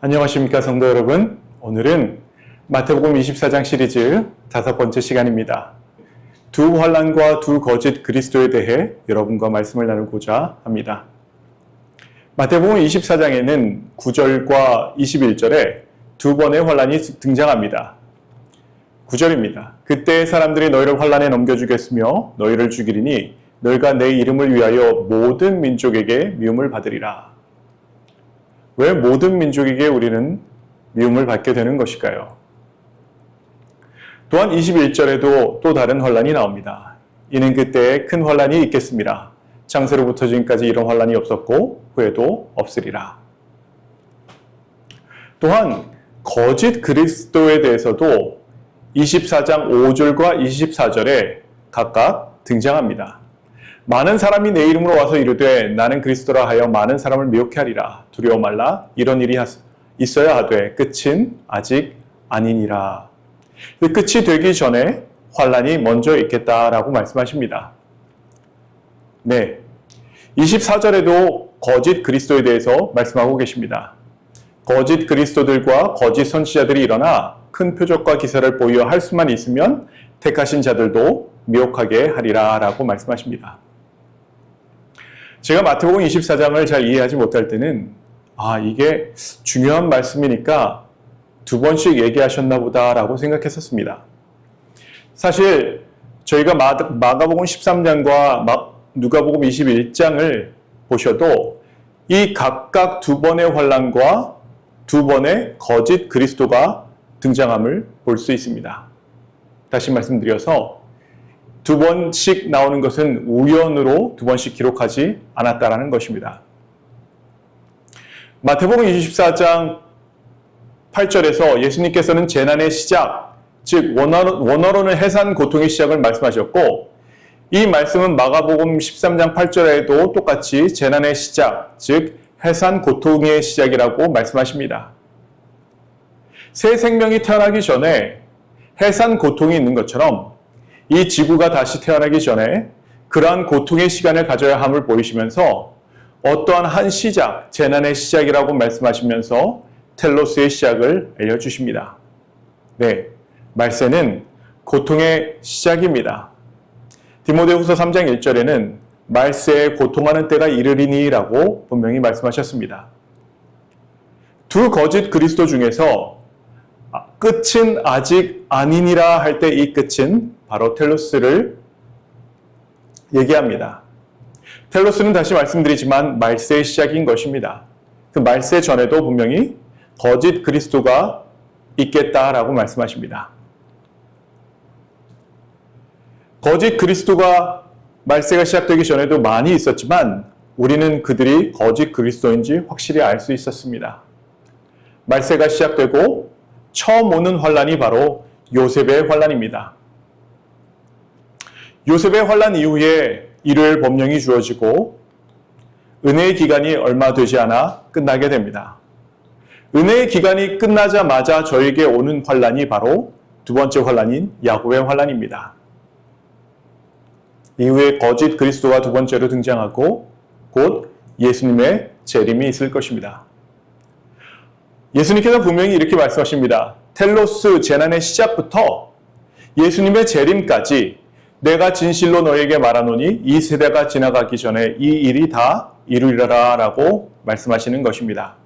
안녕하십니까 성도 여러분. 오늘은 마태복음 24장 시리즈 5번째 시간입니다. 두 환난과 두 거짓 그리스도에 대해 여러분과 말씀을 나누고자 합니다. 마태복음 24장에는 9절과 21절에 두 번의 환난이 등장합니다. 9절입니다. 그때 사람들이 너희를 환난에 넘겨주겠으며 너희를 죽이리니 너희가 내 이름을 위하여 모든 민족에게 미움을 받으리라. 왜 모든 민족에게 우리는 미움을 받게 되는 것일까요? 또한 21절에도 또 다른 환난이 나옵니다. 이는 그때에 큰 환난이 있겠습니다. 창세로부터 지금까지 이런 환난이 없었고 후에도 없으리라. 또한 거짓 그리스도에 대해서도 24장 5절과 24절에 각각 등장합니다. 많은 사람이 내 이름으로 와서 이르되 나는 그리스도라 하여 많은 사람을 미혹해 하리라. 두려워 말라. 이런 일이 있어야 하되 끝은 아직 아니니라. 그 끝이 되기 전에 환난이 먼저 있겠다라고 말씀하십니다. 네, 24절에도 거짓 그리스도에 대해서 말씀하고 계십니다. 거짓 그리스도들과 거짓 선지자들이 일어나 큰 표적과 기사를 보여 할 수만 있으면 택하신 자들도 미혹하게 하리라 라고 말씀하십니다. 제가 마태복음 24장을 잘 이해하지 못할 때는 이게 중요한 말씀이니까 두 번씩 얘기하셨나 보다라고 생각했었습니다. 사실 저희가 마가복음 13장과 누가복음 21장을 보셔도 이 각각 두 번의 환난과 두 번의 거짓 그리스도가 등장함을 볼 수 있습니다. 다시 말씀드려서 두 번씩 나오는 것은 우연으로 두 번씩 기록하지 않았다라는 것입니다. 마태복음 24장 8절에서 예수님께서는 재난의 시작, 즉 원어로는 해산 고통의 시작을 말씀하셨고 이 말씀은 마가복음 13장 8절에도 똑같이 재난의 시작, 즉 해산 고통의 시작이라고 말씀하십니다. 새 생명이 태어나기 전에 해산 고통이 있는 것처럼 이 지구가 다시 태어나기 전에 그러한 고통의 시간을 가져야 함을 보이시면서 어떠한 한 시작, 재난의 시작이라고 말씀하시면서 텔로스의 시작을 알려주십니다. 네, 말세는 고통의 시작입니다. 디모데후서 3장 1절에는 말세에 고통하는 때가 이르리니 라고 분명히 말씀하셨습니다. 두 거짓 그리스도 중에서 끝은 아직 아니니라 할 때 이 끝은 바로 텔로스를 얘기합니다. 텔로스는 다시 말씀드리지만 말세의 시작인 것입니다. 그 말세 전에도 분명히 거짓 그리스도가 있겠다라고 말씀하십니다. 거짓 그리스도가 말세가 시작되기 전에도 많이 있었지만 우리는 그들이 거짓 그리스도인지 확실히 알 수 있었습니다. 말세가 시작되고 처음 오는 환난이 바로 요셉의 환난입니다. 요셉의 환난 이후에 일요일 법령이 주어지고 은혜의 기간이 얼마 되지 않아 끝나게 됩니다. 은혜의 기간이 끝나자마자 저에게 오는 환난이 바로 두 번째 환난인 야곱의 환난입니다. 이후에 거짓 그리스도가 두 번째로 등장하고 곧 예수님의 재림이 있을 것입니다. 예수님께서 분명히 이렇게 말씀하십니다. 텔로스 재난의 시작부터 예수님의 재림까지 내가 진실로 너에게 말하노니 이 세대가 지나가기 전에 이 일이 다 이루리라 라고 말씀하시는 것입니다.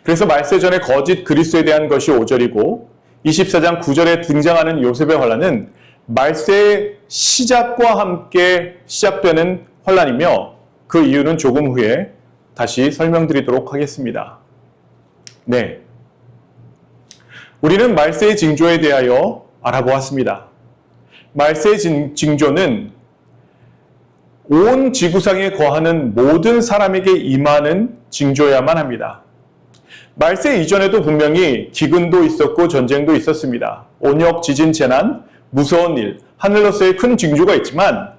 그래서 말세 전에 거짓 그리스도에 대한 것이 5절이고 24장 9절에 등장하는 요셉의 환난은 말세의 시작과 함께 시작되는 환난이며 그 이유는 조금 후에 다시 설명드리도록 하겠습니다. 네, 우리는 말세의 징조에 대하여 알아보았습니다. 말세의 징조는 온 지구상에 거하는 모든 사람에게 임하는 징조야만 합니다. 말세 이전에도 분명히 기근도 있었고 전쟁도 있었습니다. 온역, 지진, 재난, 무서운 일, 하늘로서의 큰 징조가 있지만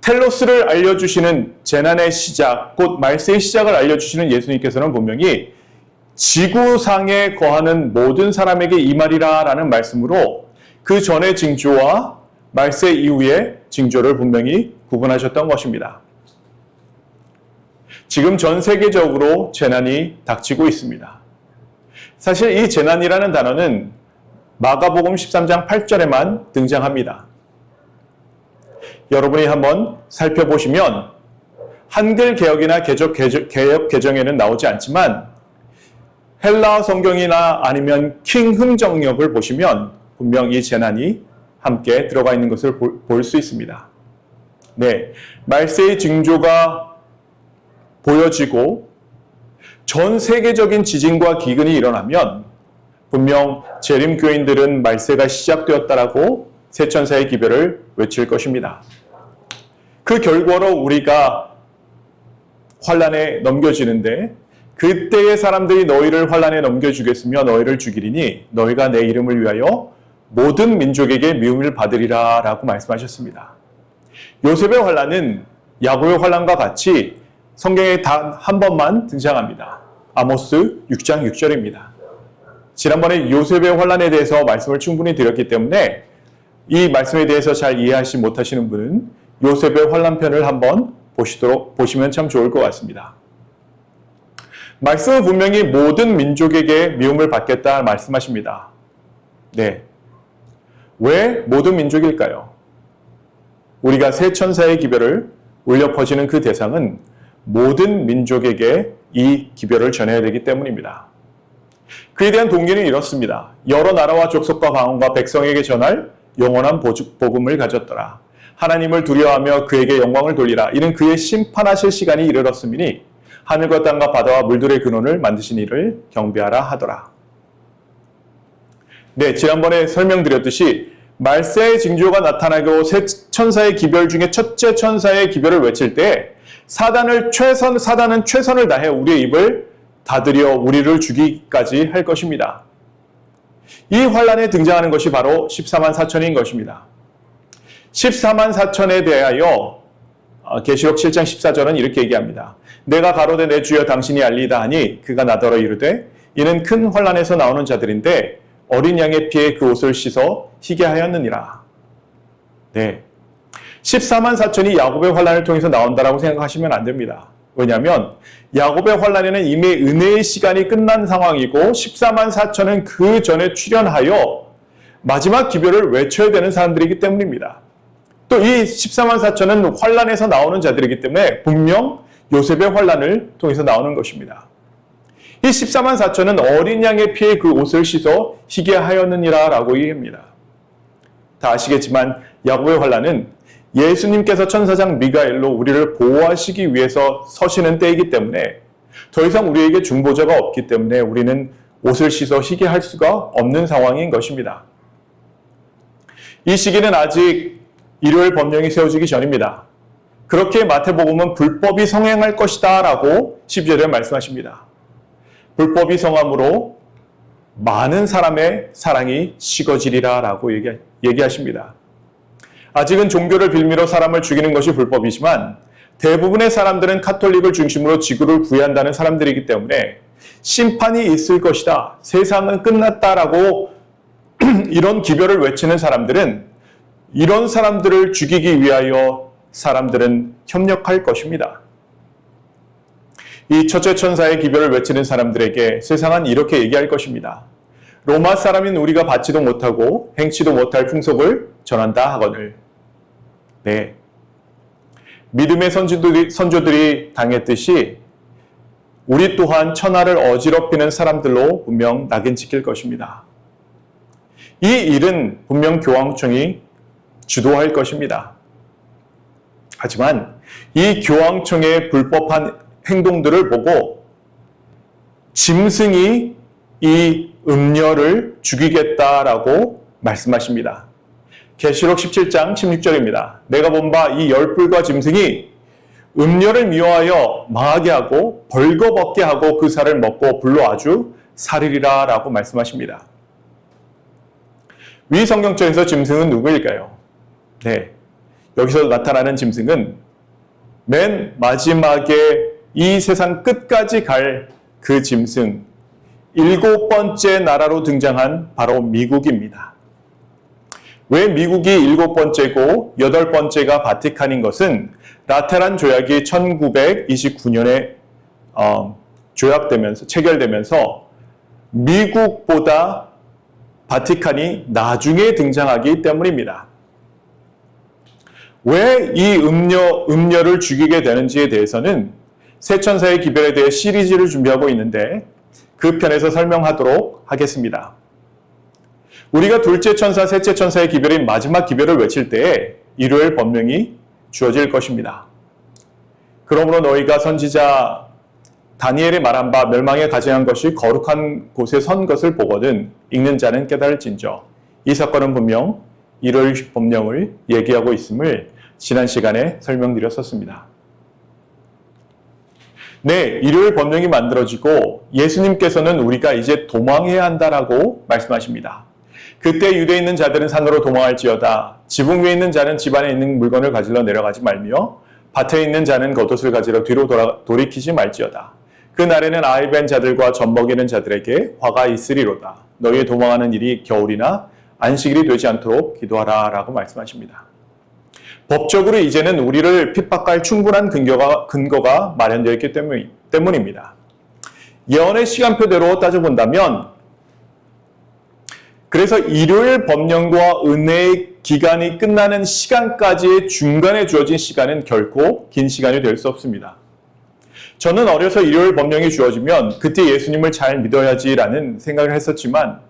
텔로스를 알려주시는 재난의 시작, 곧 말세의 시작을 알려주시는 예수님께서는 분명히 지구상에 거하는 모든 사람에게 임하리라 라는 말씀으로 그 전의 징조와 말세 이후의 징조를 분명히 구분하셨던 것입니다. 지금 전 세계적으로 재난이 닥치고 있습니다. 사실 이 재난이라는 단어는 마가복음 13장 8절에만 등장합니다. 여러분이 한번 살펴보시면 한글 개역이나 개역 개정에는 나오지 않지만 헬라어 성경이나 아니면 킹흠 정역을 보시면 분명 이 재난이 함께 들어가 있는 것을 볼 수 있습니다. 네, 말세의 징조가 보여지고 전 세계적인 지진과 기근이 일어나면 분명 재림교인들은 말세가 시작되었다라고 세천사의 기별을 외칠 것입니다. 그 결과로 우리가 환란에 넘겨지는데 그때의 사람들이 너희를 환란에 넘겨주겠으며 너희를 죽이리니 너희가 내 이름을 위하여 모든 민족에게 미움을 받으리라 라고 말씀하셨습니다. 요셉의 환란은 야곱의 환란과 같이 성경에 단 한 번만 등장합니다. 아모스 6장 6절입니다. 지난번에 요셉의 환란에 대해서 말씀을 충분히 드렸기 때문에 이 말씀에 대해서 잘 이해하지 못하시는 분은 요셉의 환란편을 한번 보시면 참 좋을 것 같습니다. 말씀은 분명히 모든 민족에게 미움을 받겠다 말씀하십니다. 네. 왜 모든 민족일까요? 우리가 새 천사의 기별을 울려 퍼지는 그 대상은 모든 민족에게 이 기별을 전해야 되기 때문입니다. 그에 대한 동기는 이렇습니다. 여러 나라와 족속과 방언과 백성에게 전할 영원한 복음을 가졌더라. 하나님을 두려워하며 그에게 영광을 돌리라. 이는 그의 심판하실 시간이 이르렀음이니 하늘과 땅과 바다와 물들의 근원을 만드신 이를 경배하라 하더라. 네, 지난번에 설명드렸듯이 말세의 징조가 나타나고 새 천사의 기별 중에 첫째 천사의 기별을 외칠 때 사단은 최선을 다해 우리의 입을 닫으려 우리를 죽이기까지 할 것입니다. 이 환란에 등장하는 것이 바로 14만 4천인 것입니다. 14만 4천에 대하여 계시록 7장 14절은 이렇게 얘기합니다. 내가 가로되 내 주여 당신이 알리다 하니 그가 나더러 이르되 이는 큰 환란에서 나오는 자들인데 어린 양의 피에 그 옷을 씻어 희게 하였느니라. 네, 14만 4천이 야곱의 환란을 통해서 나온다라고 생각하시면 안 됩니다. 왜냐하면 야곱의 환란에는 이미 은혜의 시간이 끝난 상황이고 14만 4천은 그 전에 출현하여 마지막 기별을 외쳐야 되는 사람들이기 때문입니다. 또 이 14만 4천은 환란에서 나오는 자들이기 때문에 분명 요셉의 환란을 통해서 나오는 것입니다. 이 14만 4천은 어린 양의 피에 그 옷을 씻어 희게 하였느니라 라고 얘기합니다. 다 아시겠지만 야곱의 환란은 예수님께서 천사장 미가엘로 우리를 보호하시기 위해서 서시는 때이기 때문에 더 이상 우리에게 중보자가 없기 때문에 우리는 옷을 씻어 희게 할 수가 없는 상황인 것입니다. 이 시기는 아직 일요일 법령이 세워지기 전입니다. 그렇게 마태복음은 불법이 성행할 것이다 라고 12절에 말씀하십니다. 불법이 성함으로 많은 사람의 사랑이 식어지리라 라고 얘기하십니다. 아직은 종교를 빌미로 사람을 죽이는 것이 불법이지만 대부분의 사람들은 카톨릭을 중심으로 지구를 구애한다는 사람들이기 때문에 심판이 있을 것이다. 세상은 끝났다라고 이런 기별을 외치는 사람들은 이런 사람들을 죽이기 위하여 사람들은 협력할 것입니다. 이 첫째 천사의 기별을 외치는 사람들에게 세상은 이렇게 얘기할 것입니다. 로마 사람인 우리가 받지도 못하고 행치도 못할 풍속을 전한다 하거늘. 네, 믿음의 선조들이 당했듯이 우리 또한 천하를 어지럽히는 사람들로 분명 낙인 찍힐 것입니다. 이 일은 분명 교황청이 주도할 것입니다. 하지만 이 교황청의 불법한 행동들을 보고 짐승이 이 음녀를 죽이겠다라고 말씀하십니다. 계시록 17장 16절입니다. 내가 본 바 이 열불과 짐승이 음녀를 미워하여 망하게 하고 벌거벗게 하고 그 살을 먹고 불로 아주 살리리라 라고 말씀하십니다. 위 성경적에서 짐승은 누구일까요? 네, 여기서 나타나는 짐승은 맨 마지막에 이 세상 끝까지 갈 그 짐승, 7번째 나라로 등장한 바로 미국입니다. 왜 미국이 7번째고 8번째가 바티칸인 것은 라테란 조약이 1929년에 조약되면서 체결되면서 미국보다 바티칸이 나중에 등장하기 때문입니다. 왜 이 음녀를 죽이게 되는지에 대해서는 세 천사의 기별에 대해 시리즈를 준비하고 있는데 그 편에서 설명하도록 하겠습니다. 우리가 둘째 천사, 셋째 천사의 기별인 마지막 기별을 외칠 때에 일요일 법명이 주어질 것입니다. 그러므로 너희가 선지자 다니엘이 말한 바 멸망에 가증한 것이 거룩한 곳에 선 것을 보거든 읽는 자는 깨달을진저. 이 사건은 분명 일요일 법령을 얘기하고 있음을 지난 시간에 설명드렸었습니다. 네, 일요일 법령이 만들어지고 예수님께서는 우리가 이제 도망해야 한다라고 말씀하십니다. 그때 유대에 있는 자들은 산으로 도망할지어다. 지붕 위에 있는 자는 집 안에 있는 물건을 가지러 내려가지 말며 밭에 있는 자는 겉옷을 가지러 뒤로 돌이키지 말지어다. 그 날에는 아이 벤 자들과 젖먹이는 자들에게 화가 있으리로다. 너희의 도망하는 일이 겨울이나 안식일이 되지 않도록 기도하라 라고 말씀하십니다. 법적으로 이제는 우리를 핍박할 충분한 근거가 마련되어 있기 때문입니다. 예언의 시간표대로 따져본다면 그래서 일요일 법령과 은혜의 기간이 끝나는 시간까지의 중간에 주어진 시간은 결코 긴 시간이 될 수 없습니다. 저는 어려서 일요일 법령이 주어지면 그때 예수님을 잘 믿어야지라는 생각을 했었지만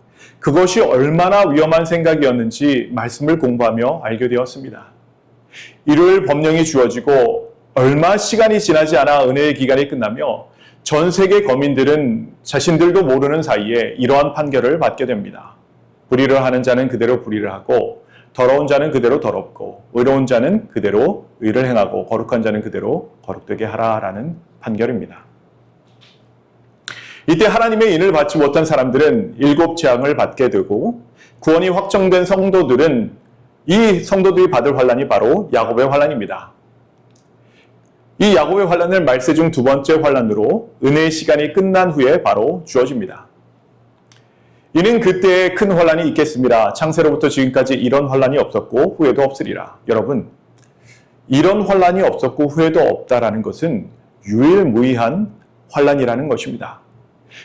그것이 얼마나 위험한 생각이었는지 말씀을 공부하며 알게 되었습니다. 일요일 법령이 주어지고 얼마 시간이 지나지 않아 은혜의 기간이 끝나며 전 세계 거민들은 자신들도 모르는 사이에 이러한 판결을 받게 됩니다. 불의를 하는 자는 그대로 불의를 하고 더러운 자는 그대로 더럽고 의로운 자는 그대로 의를 행하고 거룩한 자는 그대로 거룩되게 하라라는 판결입니다. 이때 하나님의 인을 받지 못한 사람들은 7 재앙을 받게 되고 구원이 확정된 성도들은 이 성도들이 받을 환란이 바로 야곱의 환란입니다. 이 야곱의 환란을 말세 중 2번째 환란으로 은혜의 시간이 끝난 후에 바로 주어집니다. 이는 그때에 큰 환란이 있겠습니다. 창세로부터 지금까지 이런 환란이 없었고 후에도 없으리라. 여러분, 이런 환란이 없었고 후에도 없다라는 것은 유일무이한 환란이라는 것입니다.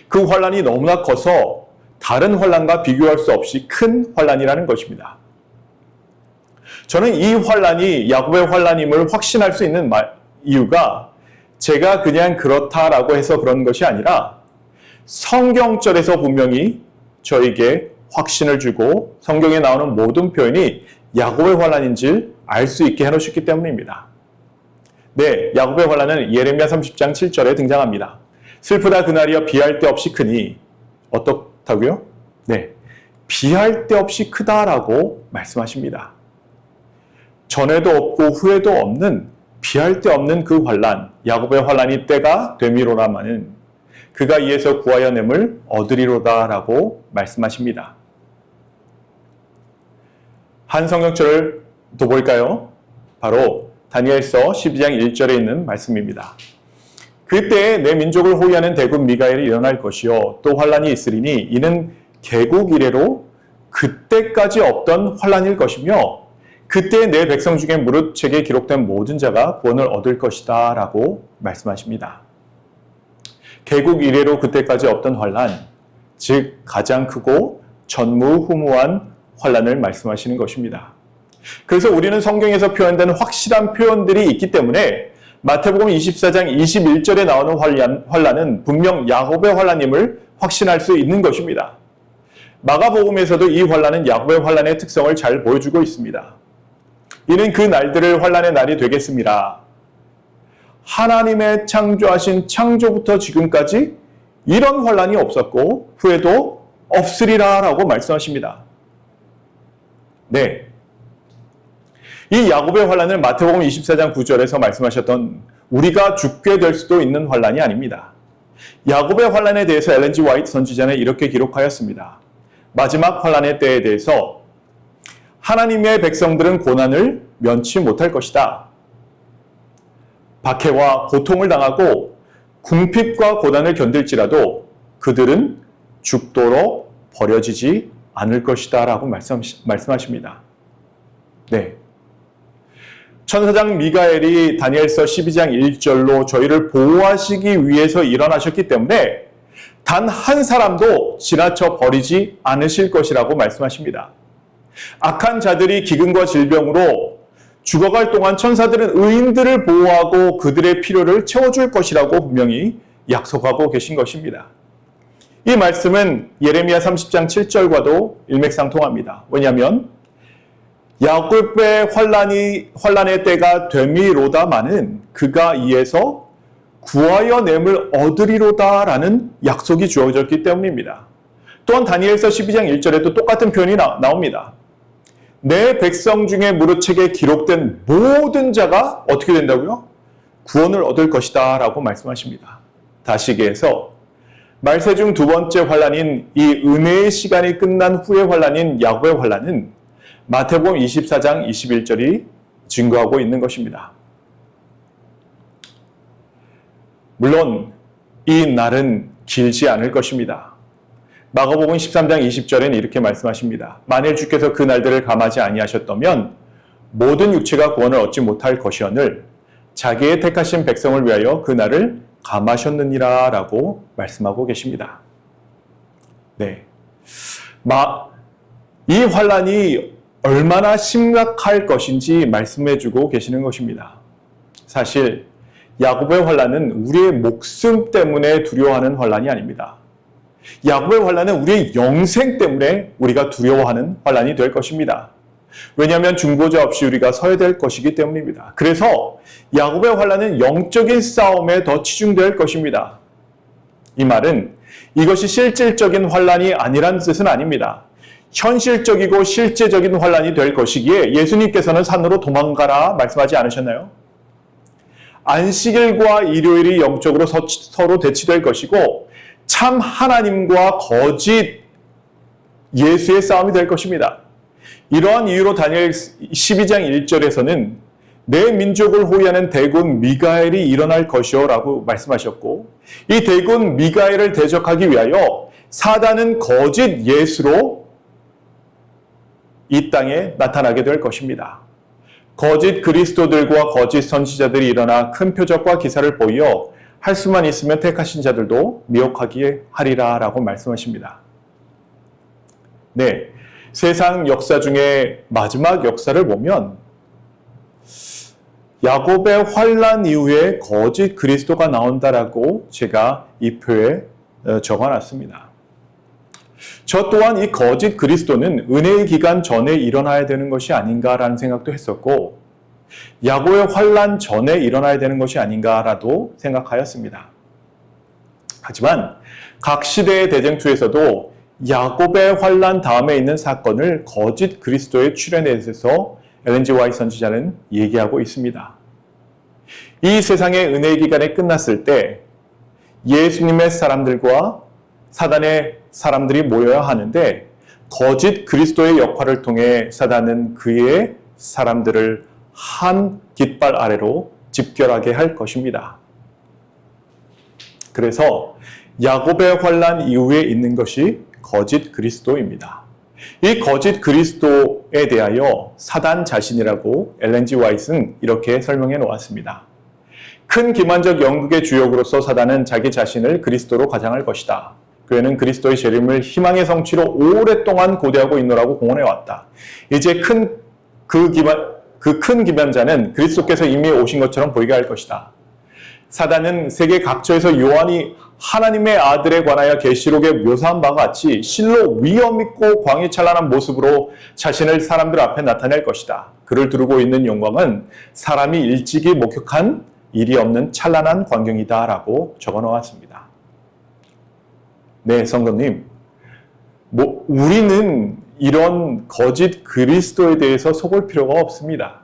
그 환란이 너무나 커서 다른 환란과 비교할 수 없이 큰 환란이라는 것입니다. 저는 이 환란이 야곱의 환란임을 확신할 수 있는 이유가 제가 그냥 그렇다라고 해서 그런 것이 아니라 성경절에서 분명히 저에게 확신을 주고 성경에 나오는 모든 표현이 야곱의 환란인 줄 알 수 있게 해놓으셨기 때문입니다. 네, 야곱의 환란은 예레미야 30장 7절에 등장합니다. 슬프다 그날이여 비할 데 없이 크니 어떻다고요? 네, 비할 데 없이 크다라고 말씀하십니다. 전에도 없고 후에도 없는 비할 데 없는 그 환란, 야곱의 환란이 때가 되미로라마는 그가 이에서 구하여 냄을 얻으리로다라고 말씀하십니다. 한 성경절을 더 볼까요? 바로 다니엘서 12장 1절에 있는 말씀입니다. 그때 내 민족을 호위하는 대군 미가엘이 일어날 것이요 또 환란이 있으리니 이는 개국 이래로 그때까지 없던 환란일 것이며 그때 내 백성 중에 무릇 책에 기록된 모든 자가 구원을 얻을 것이다 라고 말씀하십니다. 개국 이래로 그때까지 없던 환란, 즉 가장 크고 전무후무한 환란을 말씀하시는 것입니다. 그래서 우리는 성경에서 표현된 확실한 표현들이 있기 때문에 마태복음 24장 21절에 나오는 환란은 분명 야곱의 환란임을 확신할 수 있는 것입니다. 마가복음에서도 이 환란은 야곱의 환란의 특성을 잘 보여주고 있습니다. 이는 그 날들을 환란의 날이 되겠습니다. 하나님의 창조하신 창조부터 지금까지 이런 환란이 없었고 후에도 없으리라 라고 말씀하십니다. 네, 이 야곱의 환란을 마태복음 24장 9절에서 말씀하셨던 우리가 죽게 될 수도 있는 환란이 아닙니다. 야곱의 환란에 대해서 엘렌 G 화이트 선지자는 이렇게 기록하였습니다. 마지막 환란의 때에 대해서 하나님의 백성들은 고난을 면치 못할 것이다. 박해와 고통을 당하고 궁핍과 고난을 견딜지라도 그들은 죽도록 버려지지 않을 것이다 라고 말씀하십니다. 네. 천사장 미가엘이 다니엘서 12장 1절로 저희를 보호하시기 위해서 일어나셨기 때문에 단 한 사람도 지나쳐 버리지 않으실 것이라고 말씀하십니다. 악한 자들이 기근과 질병으로 죽어갈 동안 천사들은 의인들을 보호하고 그들의 필요를 채워줄 것이라고 분명히 약속하고 계신 것입니다. 이 말씀은 예레미야 30장 7절과도 일맥상통합니다. 왜냐하면 야곱의 환란의 때가 되미로다마는 그가 이에서 구하여 냄을 얻으리로다라는 약속이 주어졌기 때문입니다. 또한 다니엘서 12장 1절에도 똑같은 표현이 나옵니다. 내 백성 중에 무릇책에 기록된 모든 자가 어떻게 된다고요? 구원을 얻을 것이다 라고 말씀하십니다. 다시기해서 말세 중 두 번째 환란인 이 은혜의 시간이 끝난 후의 환란인 야곱의 환란은 마태복음 24장 21절이 증거하고 있는 것입니다. 물론 이 날은 길지 않을 것입니다. 마가복음 13장 20절에는 이렇게 말씀하십니다. 만일 주께서 그 날들을 감하지 아니하셨다면 모든 육체가 구원을 얻지 못할 것이오늘 자기의 택하신 백성을 위하여 그 날을 감하셨느니라 라고 말씀하고 계십니다. 네, 이 환란이 얼마나 심각할 것인지 말씀해주고 계시는 것입니다. 사실 야곱의 환란은 우리의 목숨 때문에 두려워하는 환란이 아닙니다. 야곱의 환란은 우리의 영생 때문에 우리가 두려워하는 환란이 될 것입니다. 왜냐하면 중보자 없이 우리가 서야 될 것이기 때문입니다. 그래서 야곱의 환란은 영적인 싸움에 더 치중될 것입니다. 이 말은 이것이 실질적인 환란이 아니란 뜻은 아닙니다. 현실적이고 실제적인 환란이 될 것이기에 예수님께서는 산으로 도망가라 말씀하지 않으셨나요? 안식일과 일요일이 영적으로 서로 대치될 것이고 참 하나님과 거짓 예수의 싸움이 될 것입니다. 이러한 이유로 다니엘 12장 1절에서는 내 민족을 호위하는 대군 미가엘이 일어날 것이요 라고 말씀하셨고 이 대군 미가엘을 대적하기 위하여 사단은 거짓 예수로 이 땅에 나타나게 될 것입니다. 거짓 그리스도들과 거짓 선지자들이 일어나 큰 표적과 기사를 보여 할 수만 있으면 택하신 자들도 미혹하기에 하리라 라고 말씀하십니다. 네, 세상 역사 중에 마지막 역사를 보면 야곱의 환란 이후에 거짓 그리스도가 나온다라고 제가 이 표에 적어놨습니다. 저 또한 이 거짓 그리스도는 은혜의 기간 전에 일어나야 되는 것이 아닌가라는 생각도 했었고 야곱의 환란 전에 일어나야 되는 것이 아닌가라도 생각하였습니다. 하지만 각 시대의 대쟁투에서도 야곱의 환란 다음에 있는 사건을 거짓 그리스도의 출현에 대해서 엘렌 G. 화이트 선지자는 얘기하고 있습니다. 이 세상의 은혜의 기간이 끝났을 때 예수님의 사람들과 사단의 사람들이 모여야 하는데 거짓 그리스도의 역할을 통해 사단은 그의 사람들을 한 깃발 아래로 집결하게 할 것입니다. 그래서 야곱의 환란 이후에 있는 것이 거짓 그리스도입니다. 이 거짓 그리스도에 대하여 사단 자신이라고 엘렌 G. 화이트는 이렇게 설명해 놓았습니다. 큰 기만적 영국의 주역으로서 사단은 자기 자신을 그리스도로 가장할 것이다. 그는 그리스도의 재림을 희망의 성취로 오랫동안 고대하고 있노라고 공언해 왔다. 이제 그 큰 기만자는 그리스도께서 이미 오신 것처럼 보이게 할 것이다. 사단은 세계 각처에서 요한이 하나님의 아들에 관하여 계시록에 묘사한 바와 같이 실로 위엄 있고 광이 찬란한 모습으로 자신을 사람들 앞에 나타낼 것이다. 그를 두르고 있는 영광은 사람이 일찍이 목격한 일이 없는 찬란한 광경이다 라고 적어 놓았습니다. 네, 성도님. 우리는 이런 거짓 그리스도에 대해서 속을 필요가 없습니다.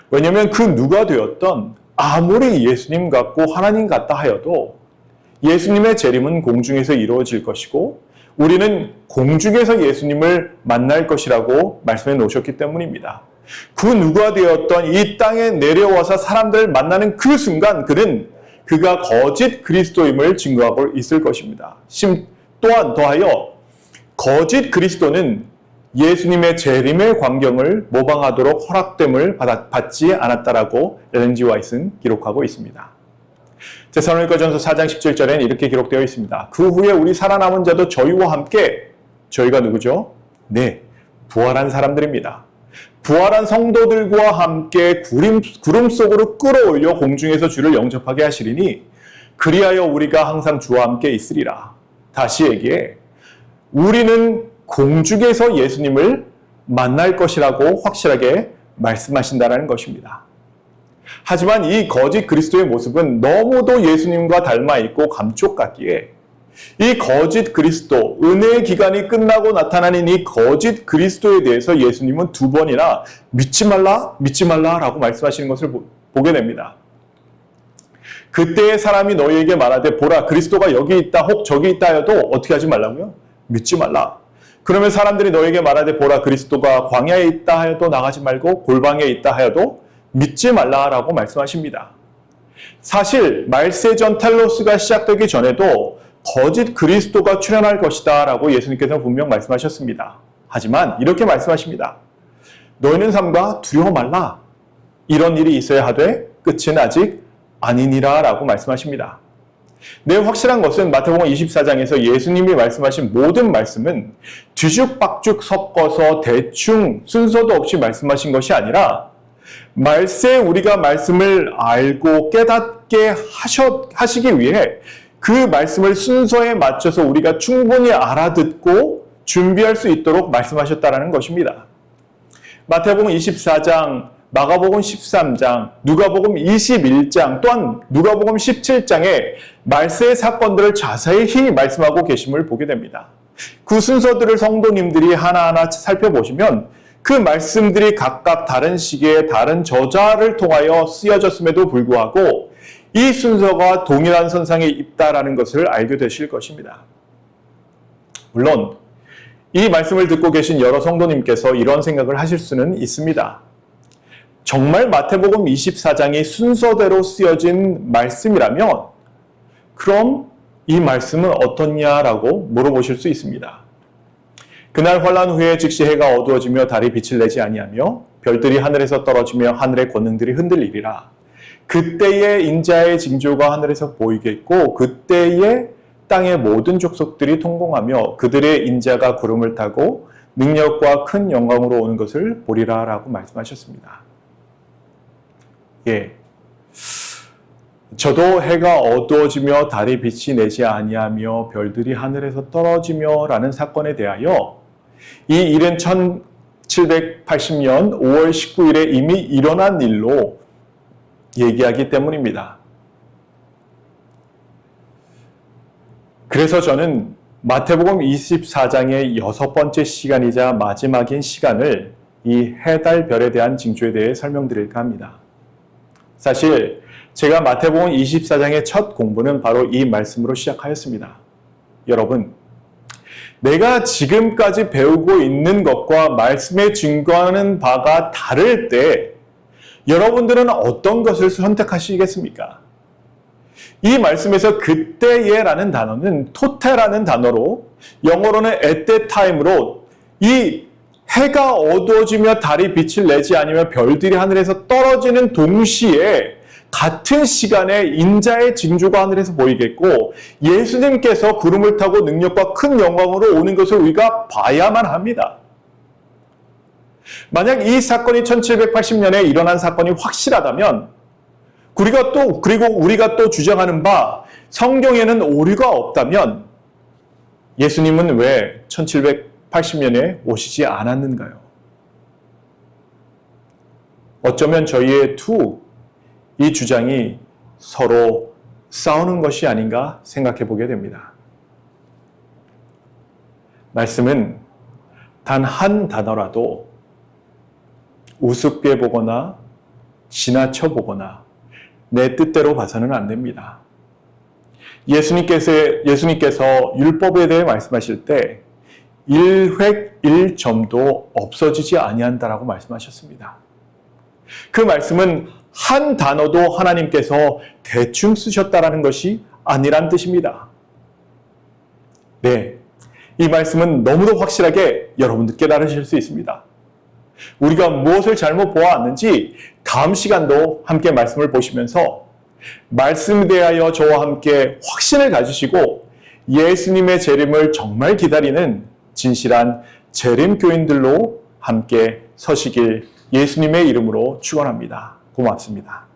왜냐하면 그 누가 되었던 아무리 예수님 같고 하나님 같다 하여도 예수님의 재림은 공중에서 이루어질 것이고 우리는 공중에서 예수님을 만날 것이라고 말씀해 놓으셨기 때문입니다. 그 누가 되었던 이 땅에 내려와서 사람들을 만나는 그 순간 그가 거짓 그리스도임을 증거하고 있을 것입니다. 또한 더하여 거짓 그리스도는 예수님의 재림의 광경을 모방하도록 허락됨을 받지 않았다라고 엘렌 G. 화이트는 기록하고 있습니다. 데살로니가전서 4장 17절에는 이렇게 기록되어 있습니다. 그 후에 우리 살아남은 자도 저희와 함께, 저희가 누구죠? 네, 부활한 사람들입니다. 부활한 성도들과 함께 구름 속으로 끌어올려 공중에서 주를 영접하게 하시리니 그리하여 우리가 항상 주와 함께 있으리라. 다시 얘기해, 우리는 공중에서 예수님을 만날 것이라고 확실하게 말씀하신다는 것입니다. 하지만 이 거짓 그리스도의 모습은 너무도 예수님과 닮아 있고 감쪽 같기에 이 거짓 그리스도, 은혜의 기간이 끝나고 나타나는 이 거짓 그리스도에 대해서 예수님은 2번이나 믿지 말라 라고 말씀하시는 것을 보게 됩니다. 그때의 사람이 너희에게 말하되 보라 그리스도가 여기 있다 혹 저기 있다 하여도 어떻게 하지 말라고요? 믿지 말라. 그러면 사람들이 너희에게 말하되 보라 그리스도가 광야에 있다 하여도 나가지 말고 골방에 있다 하여도 믿지 말라라고 말씀하십니다. 사실 말세전 텔로스가 시작되기 전에도 거짓 그리스도가 출현할 것이다 라고 예수님께서는 분명 말씀하셨습니다. 하지만 이렇게 말씀하십니다. 너희는 삼가 두려워 말라. 이런 일이 있어야 하되 끝은 아직 아니니라 라고 말씀하십니다. 네, 확실한 것은 마태복음 24장에서 예수님이 말씀하신 모든 말씀은 뒤죽박죽 섞어서 대충 순서도 없이 말씀하신 것이 아니라 말세 우리가 말씀을 알고 깨닫게 하시기 위해 그 말씀을 순서에 맞춰서 우리가 충분히 알아듣고 준비할 수 있도록 말씀하셨다는 것입니다. 마태복음 24장, 마가복음 13장, 누가복음 21장, 또한 누가복음 17장에 말세의 사건들을 자세히 말씀하고 계심을 보게 됩니다. 그 순서들을 성도님들이 하나하나 살펴보시면 그 말씀들이 각각 다른 시기에 다른 저자를 통하여 쓰여졌음에도 불구하고 이 순서가 동일한 선상에 있다라는 것을 알게 되실 것입니다. 물론 이 말씀을 듣고 계신 여러 성도님께서 이런 생각을 하실 수는 있습니다. 정말 마태복음 24장이 순서대로 쓰여진 말씀이라면 그럼 이 말씀은 어떻냐라고 물어보실 수 있습니다. 그날 환란 후에 즉시 해가 어두워지며 달이 빛을 내지 아니하며 별들이 하늘에서 떨어지며 하늘의 권능들이 흔들리리라. 그때에 인자의 징조가 하늘에서 보이겠고 그때에 땅의 모든 족속들이 통곡하며 그들의 인자가 구름을 타고 능력과 큰 영광으로 오는 것을 보리라 라고 말씀하셨습니다. 예, 저도 해가 어두워지며 달이 빛이 내지 아니하며 별들이 하늘에서 떨어지며 라는 사건에 대하여 이 일은 1780년 5월 19일에 이미 일어난 일로 얘기하기 때문입니다. 그래서 저는 마태복음 24장의 6번째 시간이자 마지막인 시간을 이 해, 달, 별에 대한 징조에 대해 설명드릴까 합니다. 사실 제가 마태복음 24장의 첫 공부는 바로 이 말씀으로 시작하였습니다. 여러분, 내가 지금까지 배우고 있는 것과 말씀에 증거하는 바가 다를 때 여러분들은 어떤 것을 선택하시겠습니까? 이 말씀에서 그때에라는 단어는 토테라는 단어로 영어로는 at that time로 이 해가 어두워지며 달이 빛을 내지 않으며 별들이 하늘에서 떨어지는 동시에 같은 시간에 인자의 징조가 하늘에서 보이겠고 예수님께서 구름을 타고 능력과 큰 영광으로 오는 것을 우리가 봐야만 합니다. 만약 이 사건이 1780년에 일어난 사건이 확실하다면 그리고 우리가 또 주장하는 바 성경에는 오류가 없다면 예수님은 왜 1780년에 오시지 않았는가요? 어쩌면 저희의 이 주장이 서로 싸우는 것이 아닌가 생각해 보게 됩니다. 말씀은 단 한 단어라도 우습게 보거나 지나쳐 보거나 내 뜻대로 봐서는 안 됩니다. 예수님께서 율법에 대해 말씀하실 때 1획 1점도 없어지지 아니한다라고 말씀하셨습니다. 그 말씀은 한 단어도 하나님께서 대충 쓰셨다라는 것이 아니란 뜻입니다. 네, 이 말씀은 너무도 확실하게 여러분도 깨달으실 수 있습니다. 우리가 무엇을 잘못 보아왔는지 다음 시간도 함께 말씀을 보시면서 말씀에 대하여 저와 함께 확신을 가지시고 예수님의 재림을 정말 기다리는 진실한 재림 교인들로 함께 서시길 예수님의 이름으로 축원합니다. 고맙습니다.